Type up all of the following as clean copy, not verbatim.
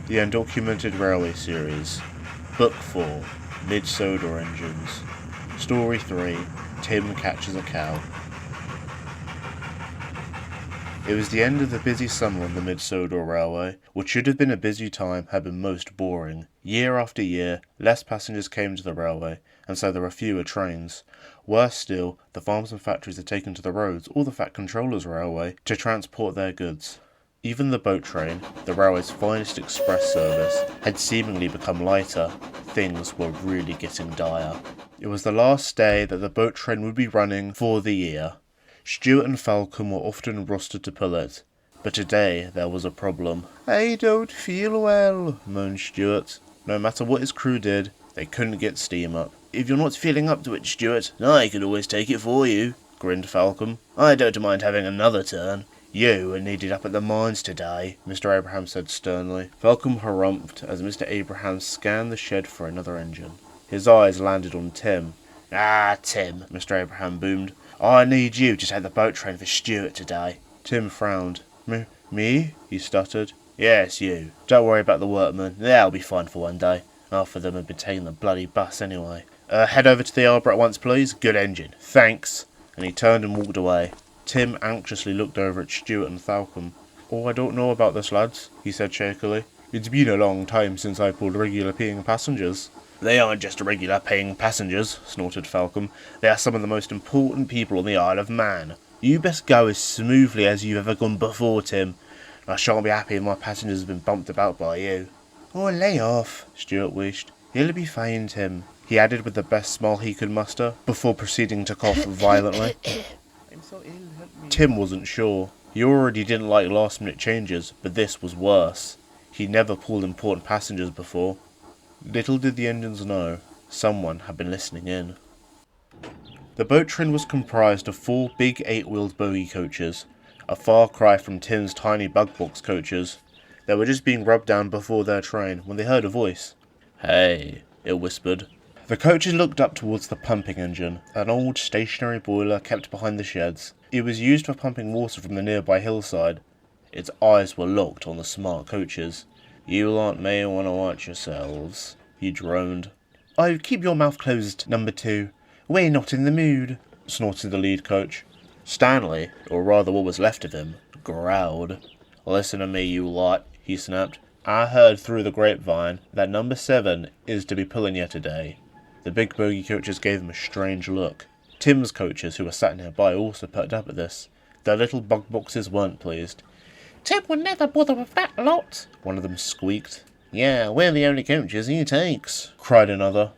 The Undocumented Railway Series. Book 4, Mid Sodor Engines. Story 3, Tim Catches a Cow. It was the end of the busy summer on the Mid Sodor Railway. What should have been a busy time had been most boring. Year after year, less passengers came to the railway, and so there were fewer trains. Worse still, the farms and factories had taken to the roads, or the Fat Controllers Railway, to transport their goods. Even the boat train, the railway's finest express service, had seemingly become lighter. Things were really getting dire. It was the last day that the boat train would be running for the year. Stuart and Falcon were often rostered to pull it, but today there was a problem. "I don't feel well," moaned Stuart. No matter what his crew did, they couldn't get steam up. "If you're not feeling up to it, Stuart, I could always take it for you," grinned Falcon. "I don't mind having another turn." "You are needed up at the mines today," Mr. Abraham said sternly. Falcon harumphed as Mr. Abraham scanned the shed for another engine. His eyes landed on Tim. "Ah, Tim," Mr. Abraham boomed. "I need you to take the boat train for Stuart today." Tim frowned. Me? He stuttered. "Yes, you. Don't worry about the workmen. They'll be fine for one day. Half of them have been taking the bloody bus anyway. Head over to the Arbor at once, please. Good engine. Thanks." And he turned and walked away. Tim anxiously looked over at Stuart and Falcon. "Oh, I don't know about this, lads," he said shakily. "It's been a long time since I pulled regular paying passengers." "They aren't just regular paying passengers," snorted Falcon. "They are some of the most important people on the Isle of Man. You best go as smoothly as you've ever gone before, Tim. I shan't be happy if my passengers have been bumped about by you." "Oh, lay off," Stuart wished. "He'll be fine, Tim," he added with the best smile he could muster, before proceeding to cough violently. "I'm so ill, help me." Tim wasn't sure. He already didn't like last-minute changes, but this was worse. He'd never pulled important passengers before. Little did the engines know, someone had been listening in. The boat train was comprised of 4 big 8-wheeled bogie coaches, a far cry from Tim's tiny bug box coaches. They were just being rubbed down before their train when they heard a voice. "Hey," it whispered. The coaches looked up towards the pumping engine, an old stationary boiler kept behind the sheds. It was used for pumping water from the nearby hillside. Its eyes were locked on the smart coaches. "You lot may want to watch yourselves," he droned. "Oh, keep your mouth closed, number 2. We're not in the mood," snorted the lead coach. Stanley, or rather what was left of him, growled. "Listen to me, you lot," he snapped. "I heard through the grapevine that number 7 is to be pulling you today." The big bogie coaches gave him a strange look. Tim's coaches, who were sat nearby, also perked up at this. Their little bug boxes weren't pleased. "Tim would never bother with that lot," one of them squeaked. "Yeah, we're the only coaches he takes," cried another.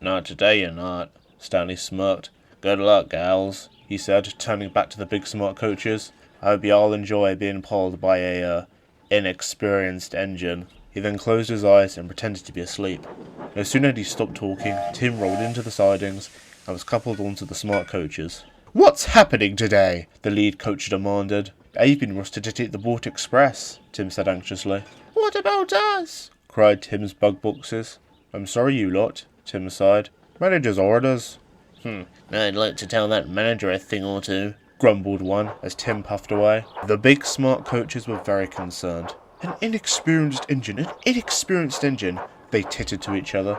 "Not today, you're not," Stanley smirked. "Good luck, gals," he said, turning back to the big smart coaches. "I hope you all enjoy being pulled by a, inexperienced engine." He then closed his eyes and pretended to be asleep. No sooner had he stopped talking, Tim rolled into the sidings and was coupled onto the smart coaches. "What's happening today?" the lead coach demanded. "I've been rostered to take the boat express," Tim said anxiously. "What about us?" cried Tim's bug boxes. "I'm sorry, you lot," Tim sighed. "Manager's orders." "I'd like to tell that manager a thing or two," grumbled one as Tim puffed away. The big smart coaches were very concerned. An inexperienced engine, they tittered to each other.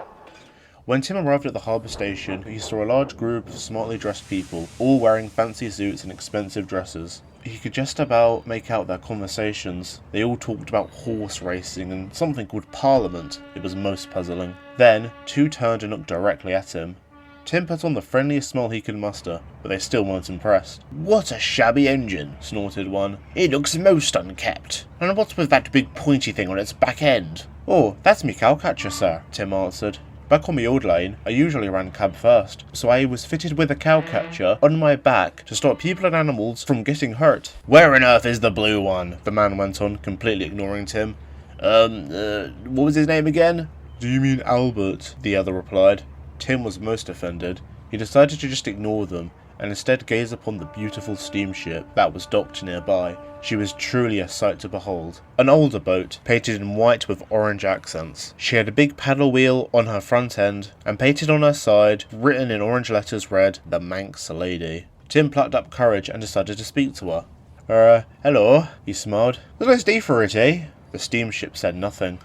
When Tim arrived at the harbour station, he saw a large group of smartly dressed people, all wearing fancy suits and expensive dresses. He could just about make out their conversations. They all talked about horse racing and something called Parliament. It was most puzzling. Then, 2 turned and looked directly at him. Tim put on the friendliest smile he could muster, but they still weren't impressed. "What a shabby engine," snorted one. "It looks most unkept. And what's with that big pointy thing on its back end?" "Oh, that's me cowcatcher, sir," Tim answered. "Back on the old line, I usually ran cab first, so I was fitted with a cowcatcher on my back to stop people and animals from getting hurt." "Where on earth is the blue one?" the man went on, completely ignoring Tim. What was his name again?" "Do you mean Albert?" the other replied. Tim was most offended. He decided to just ignore them, and instead gaze upon the beautiful steamship that was docked nearby. She was truly a sight to behold. An older boat, painted in white with orange accents. She had a big paddle wheel on her front end, and painted on her side, written in orange letters read, "The Manx Lady." Tim plucked up courage and decided to speak to her. Hello," he smiled. "A nice day for it, eh?" The steamship said nothing.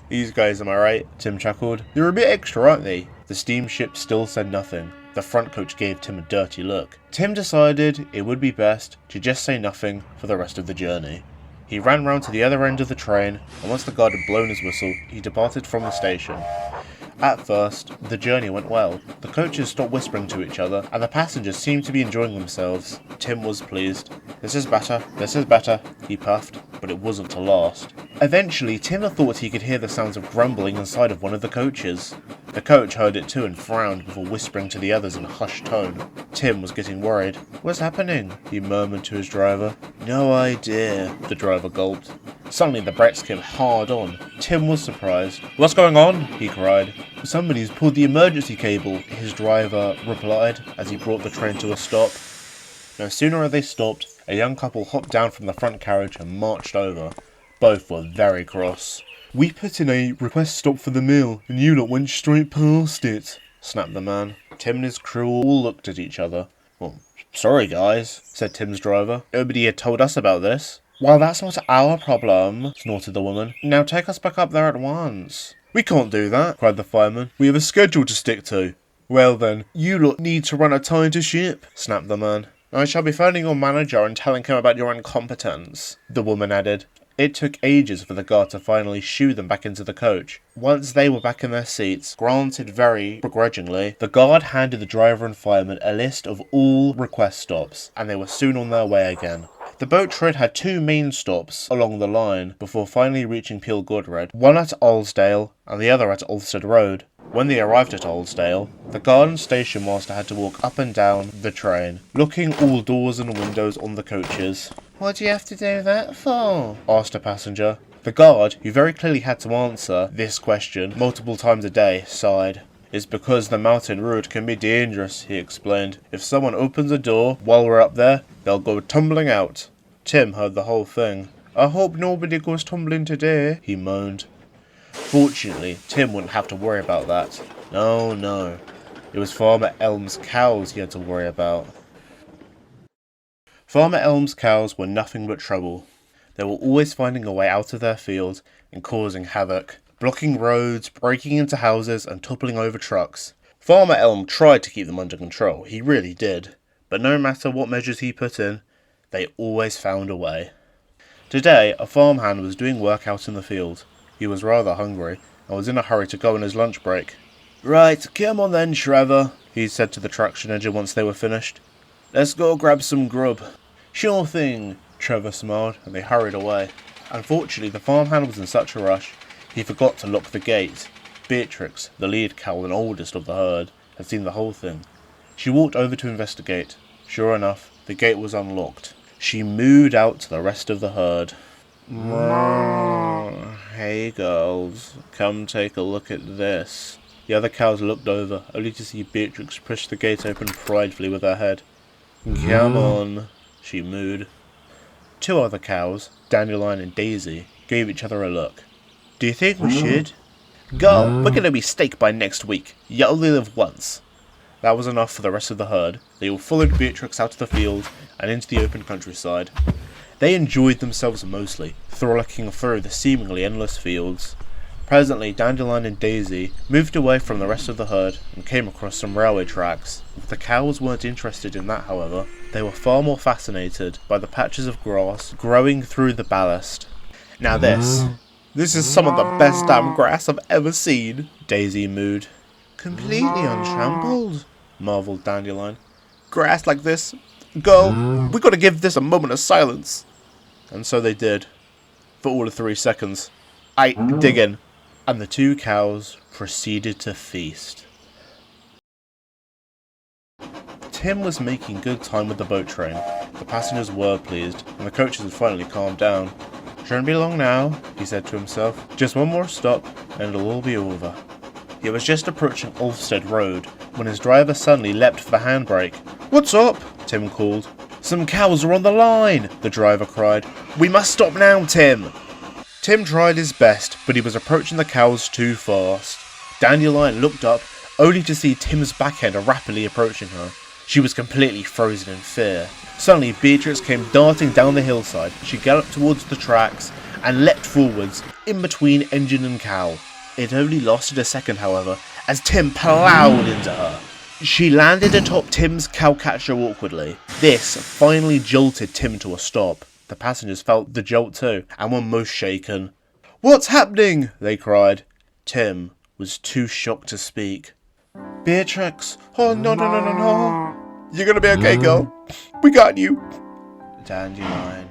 These guys, am I right? Tim chuckled. They're a bit extra, aren't they? The steamship still said nothing. The front coach gave Tim a dirty look. Tim decided it would be best to just say nothing for the rest of the journey. He ran round to the other end of the train, and once the guard had blown his whistle, he departed from the station. At first, the journey went well. The coaches stopped whispering to each other, and the passengers seemed to be enjoying themselves. Tim was pleased. This is better, he puffed, but it wasn't to last. Eventually, Tim thought he could hear the sounds of grumbling inside of one of the coaches. The coach heard it too and frowned before whispering to the others in a hushed tone. Tim was getting worried. What's happening? He murmured to his driver. No idea, the driver gulped. Suddenly the brakes came hard on. Tim was surprised. What's going on? He cried. Somebody's pulled the emergency cable, his driver replied as he brought the train to a stop. No sooner had they stopped, a young couple hopped down from the front carriage and marched over. Both were very cross. We put in a request stop for the meal, and you lot went straight past it, snapped the man. Tim and his crew all looked at each other. Well, sorry guys, said Tim's driver. Nobody had told us about this. Well, that's not our problem, snorted the woman. Now take us back up there at once. We can't do that, cried the fireman. We have a schedule to stick to. Well then, you lot need to run a time to ship, snapped the man. I shall be phoning your manager and telling him about your incompetence, the woman added. It took ages for the guard to finally shoo them back into the coach. Once they were back in their seats, granted very begrudgingly, the guard handed the driver and fireman a list of all request stops, and they were soon on their way again. The boat train had two main stops along the line before finally reaching Peel Godred, one at Alsdale and the other at Ulfstead Road. When they arrived at Alsdale, the guard and station master had to walk up and down the train, looking all doors and windows on the coaches. What do you have to do that for? Asked a passenger. The guard, who very clearly had to answer this question multiple times a day, sighed. It's because the mountain route can be dangerous, he explained. If someone opens a door while we're up there, they'll go tumbling out. Tim heard the whole thing. I hope nobody goes tumbling today, he moaned. Fortunately, Tim wouldn't have to worry about that. No. It was Farmer Elm's cows he had to worry about. Farmer Elm's cows were nothing but trouble. They were always finding a way out of their field and causing havoc, blocking roads, breaking into houses and toppling over trucks. Farmer Elm tried to keep them under control, he really did, but no matter what measures he put in, they always found a way. Today, a farmhand was doing work out in the field. He was rather hungry and was in a hurry to go on his lunch break. Right, come on then, Trevor, he said to the traction engine once they were finished. Let's go grab some grub. Sure thing, Trevor smiled, and they hurried away. Unfortunately, the farmhand was in such a rush, he forgot to lock the gate. Beatrix, the lead cow and oldest of the herd, had seen the whole thing. She walked over to investigate. Sure enough, the gate was unlocked. She mooed out to the rest of the herd. Hey girls, come take a look at this. The other cows looked over, only to see Beatrix push the gate open pridefully with her head. Come on, she mooed. Two other cows, Dandelion and Daisy, gave each other a look. Do you think we should? Girl, we're gonna be steak by next week. You only live once. That was enough for the rest of the herd. They all followed Beatrix out of the field and into the open countryside. They enjoyed themselves mostly, frolicking through the seemingly endless fields. Presently, Dandelion and Daisy moved away from the rest of the herd and came across some railway tracks. The cows weren't interested in that, however. They were far more fascinated by the patches of grass growing through the ballast. Now this is some of the best damn grass I've ever seen, Daisy mooed. Completely untrampled, marvelled Dandelion. Grass like this? Girl, we gotta give this a moment of silence. And so they did. For all of 3 seconds. Dig in. And the two cows proceeded to feast. Tim was making good time with the boat train. The passengers were pleased, and the coaches had finally calmed down. Shouldn't be long now, he said to himself. Just one more stop, and it'll all be over. He was just approaching Ulfstead Road, when his driver suddenly leapt for the handbrake. What's up? Tim called. Some cows are on the line, the driver cried. We must stop now, Tim. Tim tried his best, but he was approaching the cows too fast. Dandelion looked up, only to see Tim's backhand rapidly approaching her. She was completely frozen in fear. Suddenly, Beatrix came darting down the hillside. She galloped towards the tracks and leapt forwards, in between engine and cow. It only lasted a second, however, as Tim ploughed into her. She landed atop Tim's cowcatcher awkwardly. This finally jolted Tim to a stop. The passengers felt the jolt too, and were most shaken. "What's happening?" they cried. Tim was too shocked to speak. "Beatrix, oh no. You're gonna be okay, girl. We got you." "Dandelion,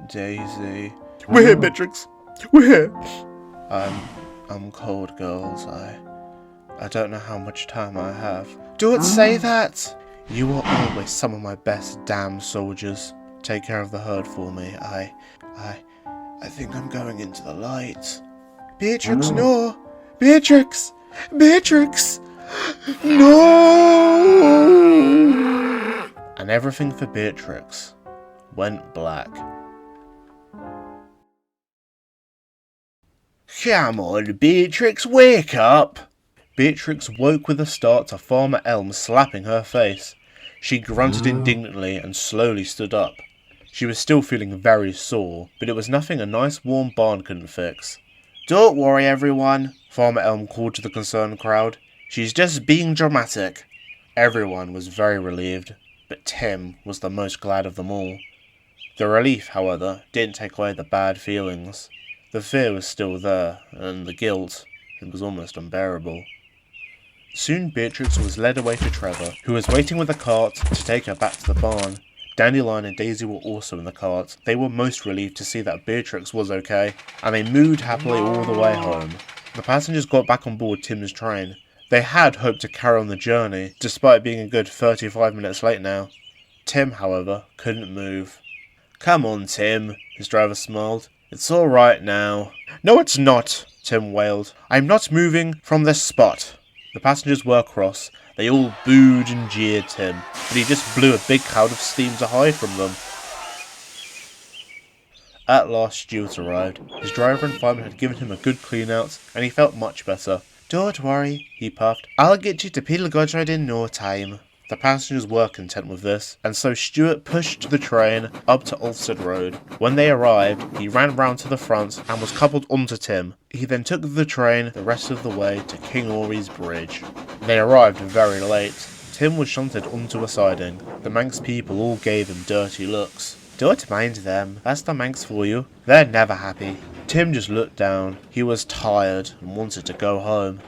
Daisy." "We're here, Beatrix. We're here." I'm cold, girls. I don't know how much time I have." "Don't say that." "You are always some of my best damn soldiers. Take care of the herd for me. I think I'm going into the light." "Beatrix, no! Beatrix! Beatrix! No!" And everything for Beatrix went black. "Come on, Beatrix, wake up!" Beatrix woke with a start to Farmer Elm slapping her face. She grunted indignantly and slowly stood up. She was still feeling very sore, but it was nothing a nice warm barn couldn't fix. "Don't worry, everyone," Farmer Elm called to the concerned crowd. "She's just being dramatic." Everyone was very relieved, but Tim was the most glad of them all. The relief, however, didn't take away the bad feelings. The fear was still there, and the guilt, it was almost unbearable. Soon Beatrix was led away to Trevor, who was waiting with a cart to take her back to the barn. Dandelion and Daisy were also in the cart. They were most relieved to see that Beatrix was okay, and they mooed happily all the way home. The passengers got back on board Tim's train. They had hoped to carry on the journey, despite being a good 35 minutes late now. Tim, however, couldn't move. "Come on, Tim," his driver smiled. "It's all right now." "No, it's not," Tim wailed. "I'm not moving from this spot." The passengers were cross. They all booed and jeered Tim, but he just blew a big cloud of steam to hide from them. At last Stuart arrived. His driver and fireman had given him a good clean out, and he felt much better. "Don't worry," he puffed. "I'll get you to Peelgudred in no time." The passengers were content with this, and so Stuart pushed the train up to Ulfstead Road. When they arrived, he ran round to the front and was coupled onto Tim. He then took the train the rest of the way to King Ori's Bridge. They arrived very late. Tim was shunted onto a siding. The Manx people all gave him dirty looks. "Don't mind them, that's the Manx for you. They're never happy." Tim just looked down. He was tired and wanted to go home.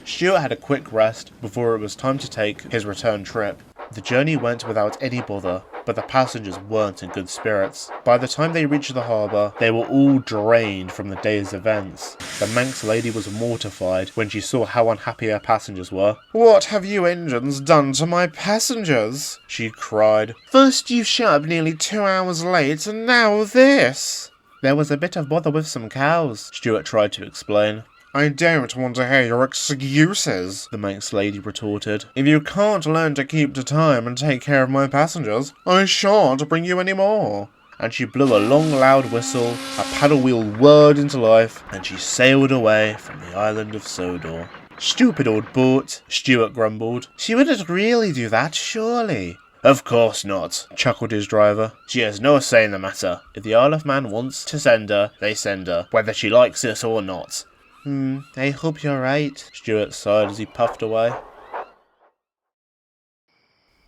Stuart had a quick rest before it was time to take his return trip. The journey went without any bother, but the passengers weren't in good spirits. By the time they reached the harbour, they were all drained from the day's events. The Manx lady was mortified when she saw how unhappy her passengers were. "What have you engines done to my passengers?" she cried. "First you showed up nearly 2 hours late, and now this." "There was a bit of bother with some cows," Stuart tried to explain. "I don't want to hear your excuses," the Manx lady retorted. "If you can't learn to keep to time and take care of my passengers, I shan't bring you any more." And she blew a long loud whistle, a paddle wheel whirred into life, and she sailed away from the island of Sodor. "Stupid old boat," Stuart grumbled. "She wouldn't really do that, surely?" "Of course not," chuckled his driver. "She has no say in the matter. If the Isle of Man wants to send her, they send her, whether she likes it or not." I hope you're right," Stuart sighed as he puffed away.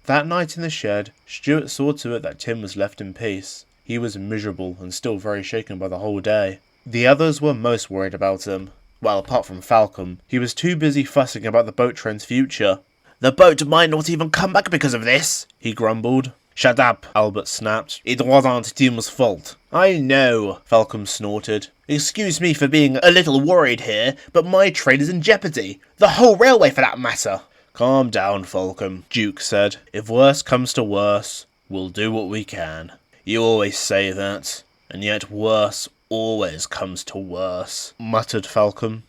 That night in the shed, Stuart saw to it that Tim was left in peace. He was miserable and still very shaken by the whole day. The others were most worried about him. Well, apart from Falcon, he was too busy fussing about the boat train's future. "The boat might not even come back because of this," he grumbled. "Shut up," Albert snapped. "It wasn't Tim's fault." "I know," Falcon snorted. "Excuse me for being a little worried here, but my trade is in jeopardy. The whole railway for that matter." "Calm down, Falcon," Duke said. "If worse comes to worse, we'll do what we can." "You always say that, and yet worse always comes to worse," muttered Falcon.